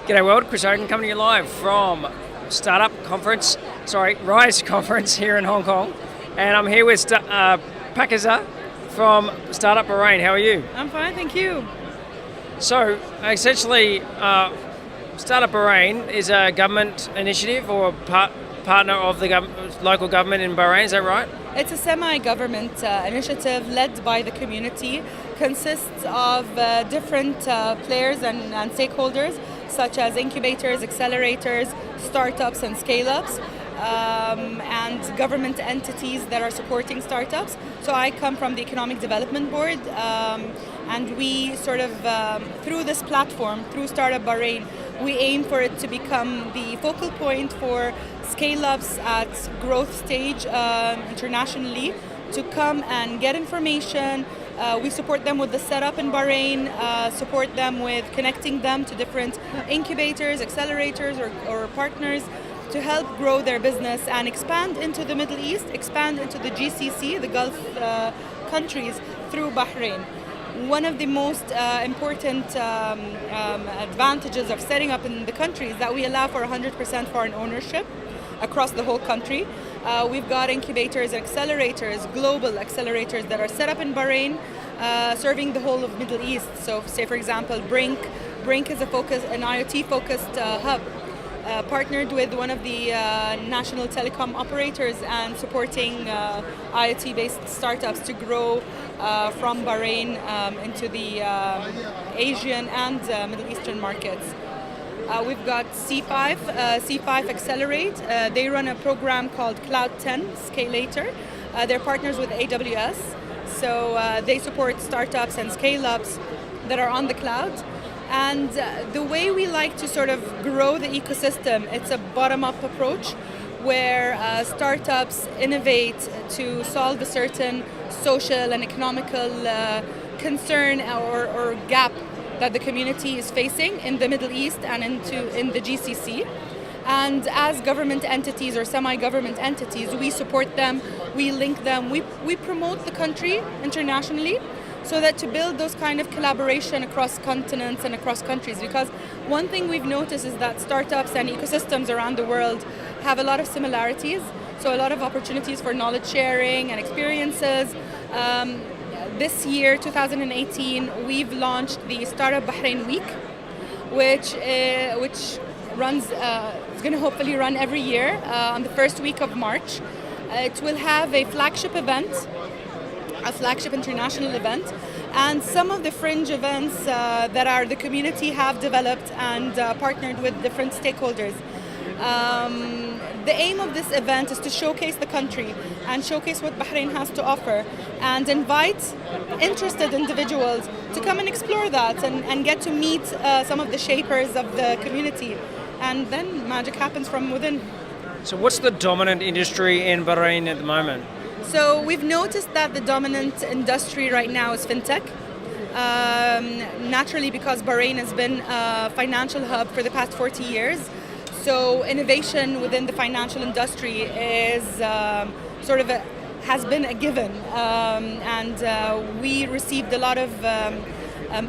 G'day world, Chris Hogan coming to you live from Rise Conference here in Hong Kong. And I'm here with Pakiza from Startup Bahrain. How are you? I'm fine, thank you. So, essentially, Startup Bahrain is a government initiative or partner of the local government in Bahrain, is that right? It's a semi-government initiative led by the community, consists of different players and stakeholders, such as incubators, accelerators, startups and scale-ups, and government entities that are supporting startups. So I come from the Economic Development Board, and we sort of, through this platform, through Startup Bahrain, we aim for it to become the focal point for scale-ups at growth stage internationally to come and get information. We support them with the setup in Bahrain, support them with connecting them to different incubators, accelerators, or partners to help grow their business and expand into the Middle East, expand into the GCC, the Gulf countries, through Bahrain. One of the most important advantages of setting up in the country is that we allow for 100% foreign ownership across the whole country. We've got incubators and accelerators, global accelerators that are set up in Bahrain, serving the whole of Middle East. So say for example, Brink is an IoT-focused hub, partnered with one of the national telecom operators and supporting IoT-based startups to grow from Bahrain into the Asian and Middle Eastern markets. We've got C5 Accelerate. They run a program called Cloud 10 Scalator. They're partners with AWS, so they support startups and scale-ups that are on the cloud. And the way we like to sort of grow the ecosystem, it's a bottom-up approach where startups innovate to solve a certain social and economical concern or gap that the community is facing in the Middle East and in the GCC. And as government entities or semi-government entities, we support them, we link them, we promote the country internationally so that to build those kind of collaboration across continents and across countries. Because one thing we've noticed is that startups and ecosystems around the world have a lot of similarities, so a lot of opportunities for knowledge sharing and experiences. This year, 2018, we've launched the Startup Bahrain Week, which runs, is going to hopefully run every year on the first week of March. It will have a flagship international event, and some of the fringe events that the community have developed and partnered with different stakeholders. The aim of this event is to showcase the country and showcase what Bahrain has to offer and invite interested individuals to come and explore that and get to meet some of the shapers of the community. And then magic happens from within. So what's the dominant industry in Bahrain at the moment? So we've noticed that the dominant industry right now is fintech. Naturally, because Bahrain has been a financial hub for the past 40 years. So innovation within the financial industry is has been a given, and we received a lot of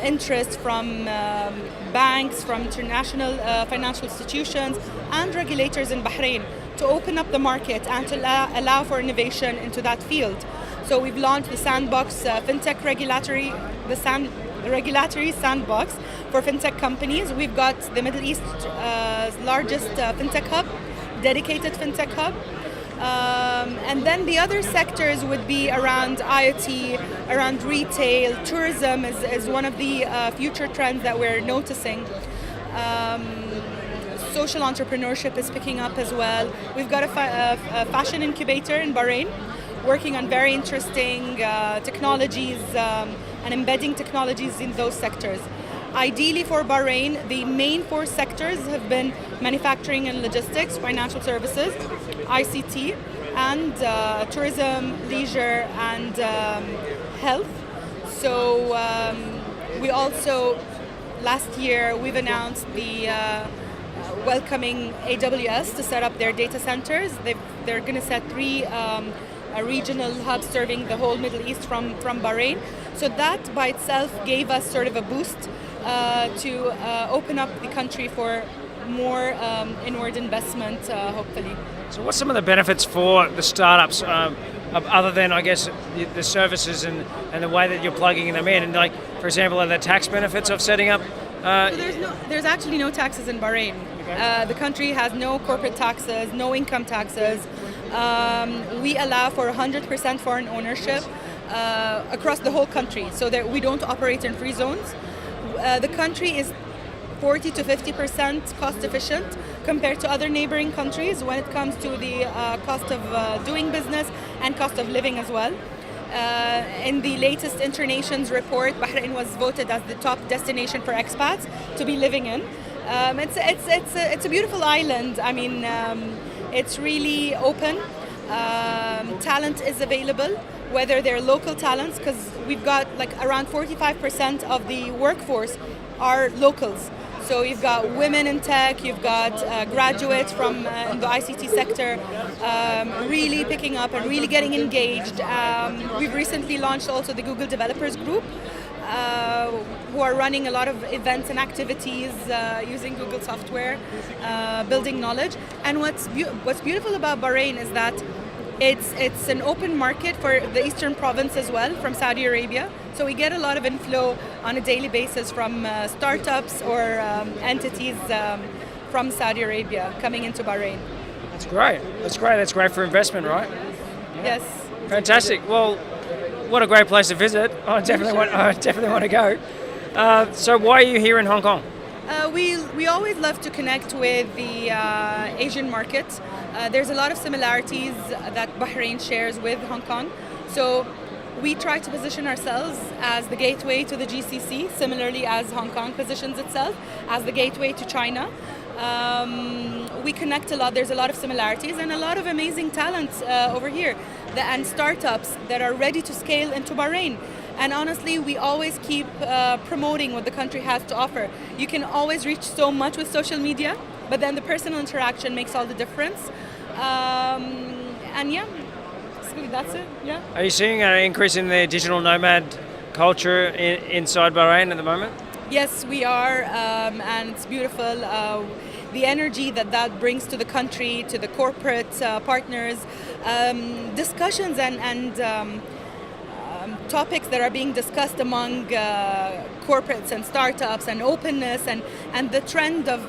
interest from banks, from international financial institutions and regulators in Bahrain to open up the market and to allow for innovation into that field. So we've launched the Sandbox FinTech regulatory sandbox for fintech companies. We've got the Middle East's largest fintech hub, dedicated fintech hub. And then the other sectors would be around IoT, around retail, tourism is one of the future trends that we're noticing. Social entrepreneurship is picking up as well. We've got a fashion incubator in Bahrain, working on very interesting technologies and embedding technologies in those sectors. Ideally for Bahrain, the main four sectors have been manufacturing and logistics, financial services, ICT, and tourism, leisure, and health. So we also, last year, we've announced the welcoming AWS to set up their data centers. They're going to set 3 regional hubs serving the whole Middle East from Bahrain. So that by itself gave us sort of a boost to open up the country for more inward investment, hopefully. So what's some of the benefits for the startups, other than, I guess, the services and the way that you're plugging them in? And like, for example, are there tax benefits of setting up? So there's actually no taxes in Bahrain. Okay. The country has no corporate taxes, no income taxes. We allow for 100% foreign ownership across the whole country, so that we don't operate in free zones. The country is 40 to 50% cost efficient compared to other neighboring countries when it comes to the cost of doing business and cost of living as well. In the latest Internations report, Bahrain was voted as the top destination for expats to be living in. It's a beautiful island. I mean, it's really open. Talent is available, whether they're local talents, because we've got like around 45% of the workforce are locals. So you've got women in tech, you've got graduates from in the ICT sector really picking up and really getting engaged. We've recently launched also the Google Developers Group, who are running a lot of events and activities using Google software, building knowledge. And what's beautiful about Bahrain is that it's an open market for the eastern province as well, from Saudi Arabia. So we get a lot of inflow on a daily basis from startups or entities from Saudi Arabia coming into Bahrain. That's great. That's great. That's great for investment, right? Yes. Fantastic. Well, what a great place to visit. I definitely want to go. So why are you here in Hong Kong? We always love to connect with the Asian market. There's a lot of similarities that Bahrain shares with Hong Kong. So we try to position ourselves as the gateway to the GCC, similarly as Hong Kong positions itself as the gateway to China. We connect a lot. There's a lot of similarities and a lot of amazing talent over here, and startups that are ready to scale into Bahrain. And honestly, we always keep promoting what the country has to offer. You can always reach so much with social media, but then the personal interaction makes all the difference. And yeah, that's it. Yeah. Are you seeing an increase in the digital nomad culture inside Bahrain at the moment? Yes, we are, and it's beautiful. The energy that brings to the country, to the corporate partners, discussions and topics that are being discussed among corporates and startups, and openness, and the trend of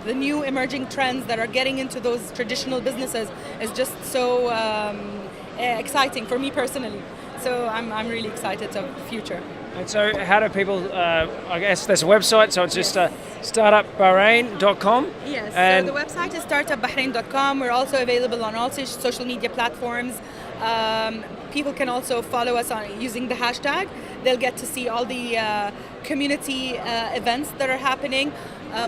the new emerging trends that are getting into those traditional businesses is just so exciting for me personally. So I'm really excited of the future. And so how do people, I guess there's a website, so it's just startupbahrain.com? Yes, and so the website is startupbahrain.com. We're also available on all social media platforms. People can also follow us on using the hashtag. They'll get to see all the community events that are happening.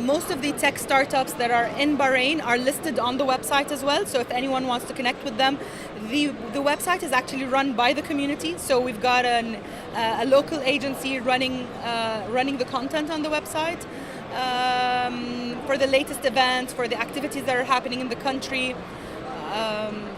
Most of the tech startups that are in Bahrain are listed on the website as well. So if anyone wants to connect with them, the website is actually run by the community. So we've got a local agency running the content on the website for the latest events, for the activities that are happening in the country.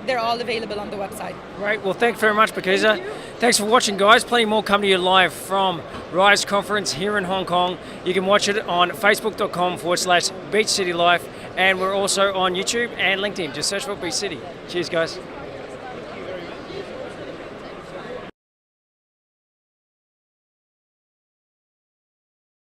They're all available on the website. Great. Well, thank you very much, Pakiza. Thanks for watching, guys. Plenty more coming to you live from Rise Conference here in Hong Kong. You can watch it on facebook.com/Beach City Life. And we're also on YouTube and LinkedIn. Just search for Beach City. Cheers, guys.